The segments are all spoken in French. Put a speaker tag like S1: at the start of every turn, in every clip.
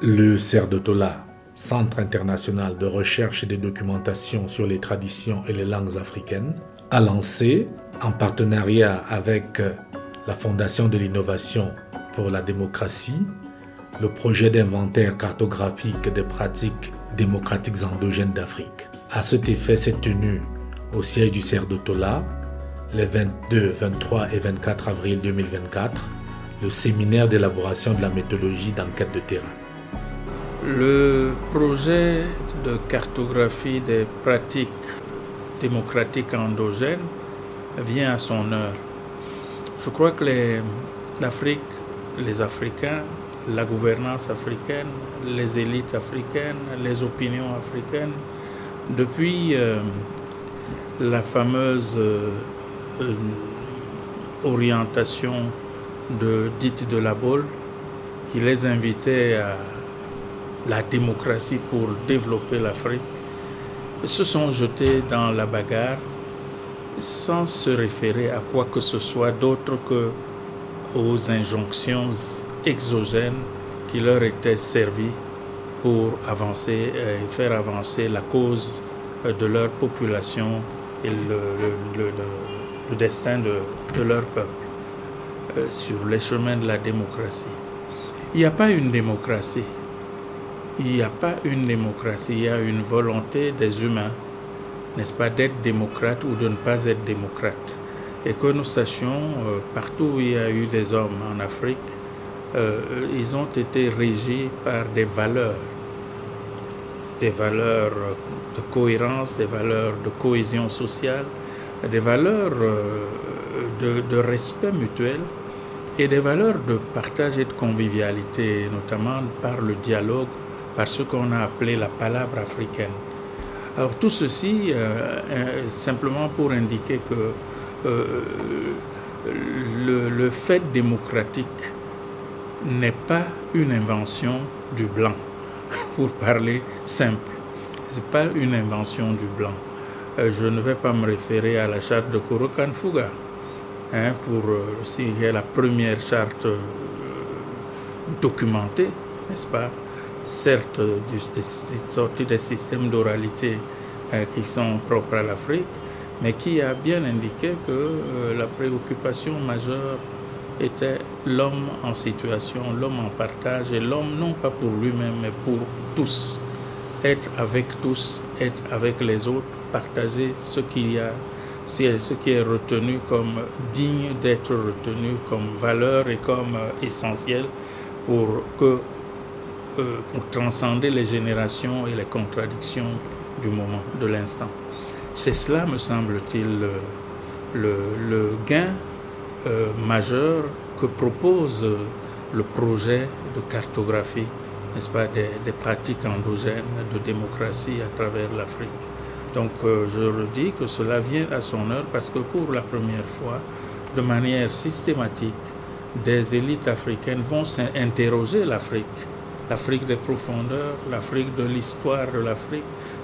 S1: Le CERDOTOLA, Centre international de recherche et de documentation sur les traditions et les langues africaines, a lancé, en partenariat avec la Fondation de l'innovation pour la démocratie, le projet d'inventaire cartographique des pratiques démocratiques endogènes d'Afrique. À cet effet, s'est tenu au siège du CERDOTOLA, les 22, 23 et 24 avril 2024, le séminaire d'élaboration de la méthodologie d'enquête de terrain.
S2: Le projet de cartographie des pratiques démocratiques endogènes vient à son heure. Je crois que l'Afrique, les Africains, la gouvernance africaine, les élites africaines, les opinions africaines, depuis la fameuse orientation dite de la Baule, qui les invitait à la démocratie pour développer l'Afrique, se sont jetés dans la bagarre sans se référer à quoi que ce soit d'autre que aux injonctions exogènes qui leur étaient servies pour avancer et faire avancer la cause de leur population et le destin de leur peuple sur les chemins de la démocratie. Il n'y a pas une démocratie. Il n'y a pas une démocratie, il y a une volonté des humains, n'est-ce pas, d'être démocrate ou de ne pas être démocrate. Et que nous sachions, partout où il y a eu des hommes en Afrique, ils ont été régis par des valeurs de cohérence, des valeurs de cohésion sociale, des valeurs de respect mutuel et des valeurs de partage et de convivialité, notamment par le dialogue, par ce qu'on a appelé la palabre africaine. Alors tout ceci, simplement pour indiquer que le fait démocratique n'est pas une invention du blanc, pour parler simple. Ce n'est pas une invention du blanc. Je ne vais pas me référer à la charte de Korokan-Fuga, qui est la première charte documentée, n'est-ce pas, certes sortie des systèmes d'oralité qui sont propres à l'Afrique, mais qui a bien indiqué que la préoccupation majeure était l'homme en situation, l'homme en partage, et l'homme non pas pour lui-même, mais pour tous. Être avec tous, être avec les autres, partager ce qui est retenu comme digne d'être retenu comme valeur et comme essentiel pour transcender les générations et les contradictions du moment, de l'instant. C'est cela, me semble-t-il, le gain majeur que propose le projet de cartographie, n'est-ce pas, des pratiques endogènes de démocratie à travers l'Afrique. Donc je redis que cela vient à son heure parce que pour la première fois, de manière systématique, des élites africaines vont s'interroger l'Afrique des profondeurs, l'Afrique de l'histoire de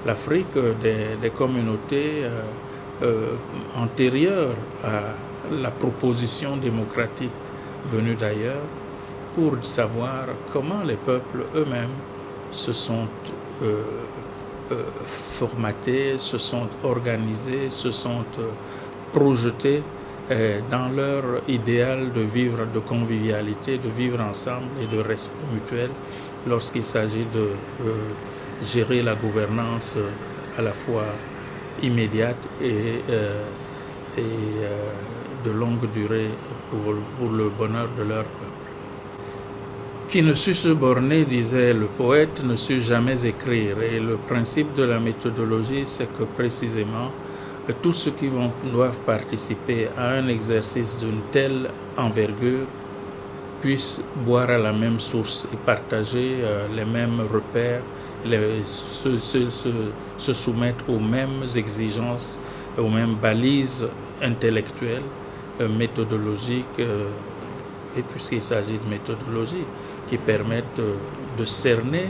S2: l'Afrique des communautés antérieures à la proposition démocratique venue d'ailleurs, pour savoir comment les peuples eux-mêmes se sont formatés, se sont organisés, se sont projetés dans leur idéal de vivre de convivialité, de vivre ensemble et de respect mutuel lorsqu'il s'agit de gérer la gouvernance à la fois immédiate et de longue durée pour le bonheur de leur peuple. Qui ne sut se borner, disait le poète, ne sut jamais écrire. Et le principe de la méthodologie, c'est que précisément, tous ceux qui doivent participer à un exercice d'une telle envergure puissent boire à la même source et partager les mêmes repères, se soumettre aux mêmes exigences, aux mêmes balises intellectuelles, méthodologiques, et puisqu'il s'agit de méthodologie, qui permettent de cerner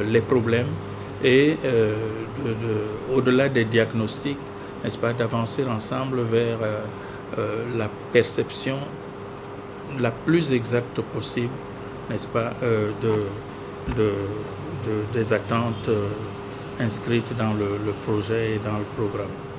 S2: les problèmes et au-delà des diagnostics, n'est-ce pas, d'avancer ensemble vers la perception la plus exacte possible, n'est-ce pas, des attentes inscrites dans le projet et dans le programme.